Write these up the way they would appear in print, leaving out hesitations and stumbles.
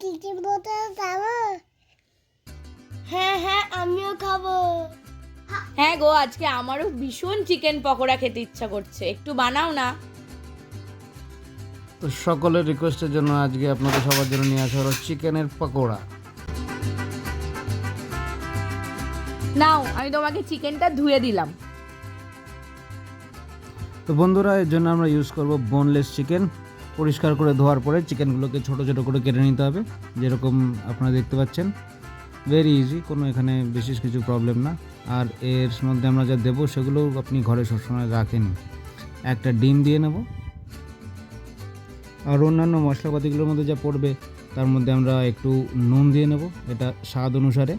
Chicken বোতল খাবো। হ্যাঁ হ্যাঁ আমিও খাবো। হ্যাঁ গো, আজকে আমারও ভীষণ চিকেন পকোড়া খেতে ইচ্ছা করছে, একটু বানাও না। তো সকলের রিকোয়েস্টের জন্য আজকে আপনাদের সবার জন্য নিয়ে আসা হলো চিকেনের পকোড়া। নাও, আমি তোমাকে চিকেনটা ধুয়ে দিলাম। তো বন্ধুরা, এর জন্য আমরা ইউজ করব বোনলেস চিকেন। পরিষ্কার করে ধোয়ার পরে চিকেনগুলোকে ছোট ছোট করে কেটে নিতে হবে, যেরকম আপনারা দেখতে পাচ্ছেন। ভেরি ইজি, কোনো এখানে বিশেষ কিছু প্রবলেম না। আর এর মধ্যে আমরা যা দেবো সেগুলো আপনি ঘরে সবসময় রাখেন। একটা ডিম দিয়ে নেব, আর অন্যান্য মশলাপাতিগুলোর মধ্যে যা পড়বে তার মধ্যে আমরা একটু নুন দিয়ে নেব, এটা স্বাদ অনুসারে।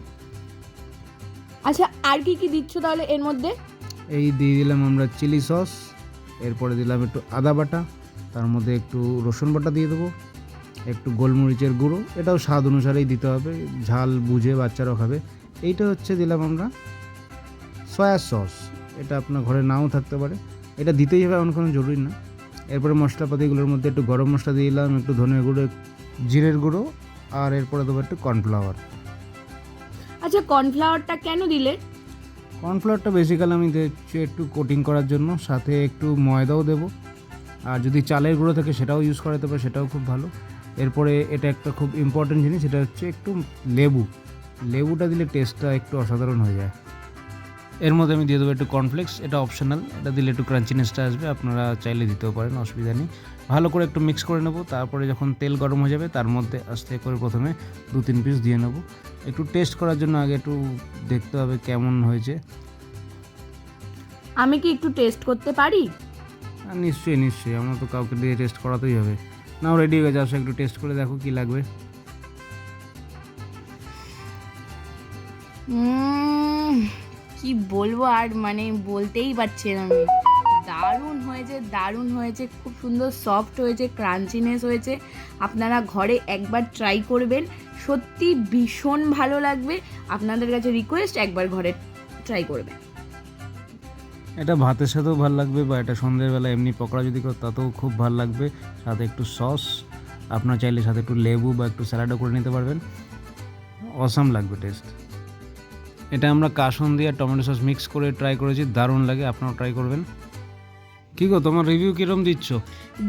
আচ্ছা, আর কি কি দিচ্ছ তাহলে এর মধ্যে? এই দিয়ে দিলাম আমরা চিলি সস, এরপরে দিলাম একটু আদা বাটা, তার মধ্যে একটু রসুন বাটা দিয়ে দেবো, একটু গোলমরিচের গুঁড়ো, এটাও স্বাদ অনুসারেই দিতে হবে, ঝাল বুঝে বাচ্চারাও খাবে। এইটা হচ্ছে দিলাম আমরা সয়া সস, এটা আপনার ঘরে নাও থাকতে পারে, এটা দিতেই হবে এমন কোনো জরুরি না। এরপরে মশলাপাতিগুলোর মধ্যে একটু গরম মশলা দিয়ে দিলাম, একটু ধনের গুঁড়ো, জিরের গুঁড়ো, আর এরপরে দেবো একটু কর্নফ্লাওয়ার। আচ্ছা, কর্নফ্লাওয়ারটা কেন দিলে? কর্নফ্লাওয়ারটা বেসিক্যালি আমি দিচ্ছি একটু কোটিং করার জন্য, সাথে একটু ময়দাও দেবো, আর যদি চালের গুঁড়ো থাকে সেটাও ইউজ করাতে পারে, সেটাও খুব ভালো। এরপরে এটা একটা খুব ইম্পর্টেন্ট জিনিস, এটা হচ্ছে একটু লেবুটা দিলে টেস্টটা একটু অসাধারণ হয়ে যায়। এর মধ্যে আমি দিয়ে দেবো একটু কর্নফ্লেক্স, এটা অপশনাল, এটা দিলে একটু ক্রাঞ্চিনেসটা আসবে, আপনারা চাইলে দিতেও পারেন, অসুবিধা নেই। ভালো করে একটু মিক্স করে নেব, তারপরে যখন তেল গরম হয়ে যাবে তার মধ্যে আস্তে করে প্রথমে 2-3 পিস দিয়ে নেব। একটু টেস্ট করার জন্য আগে একটু দেখতে হবে কেমন হয়েছে। আমি কি একটু টেস্ট করতে পারি? নিশ্চয়ই, আমার তো কাউকে দিয়ে টেস্ট করাতেই হবে। নাও রেডি হয়ে যাও, একটু টেস্ট করে দেখো কি লাগবে। কি বলবো, আর মানে বলতেই পারছি না আমি। দারুণ হয়েছে, খুব সুন্দর সফট হয়েছে, ক্রাঞ্চিনেস হয়েছে। আপনারা ঘরে একবার ট্রাই করবেন, সত্যি ভীষণ ভালো লাগবে। আপনাদের কাছে রিকোয়েস্ট, একবার ঘরে ট্রাই করবেন। এটা ভাতের সাথেও ভালো লাগবে, বা এটা সন্ধ্যেবেলা এমনি পকোড়া যদি করো তাতেও খুব ভালো লাগবে। সাথে একটু সস, আপনার চাইলে সাথে একটু লেবু বা একটু স্যালাডও করে নিতে পারবেন, অসাম লাগবে টেস্ট। এটা আমরা কাসুন্দি আর টমেটো সস মিক্স করে ট্রাই করেছি, দারুণ লাগে, আপনারাও ট্রাই করবেন। কী গো, তোমার রিভিউ কীরকম দিচ্ছ?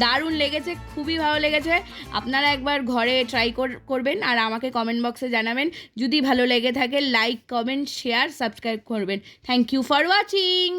দারুণ লেগেছে, খুবই ভালো লেগেছে। আপনারা একবার ঘরে ট্রাই করবেন আর আমাকে কমেন্ট বক্সে জানাবেন। যদি ভালো লেগে থাকে লাইক, কমেন্ট, শেয়ার, সাবস্ক্রাইব করবেন। Thank you for watching.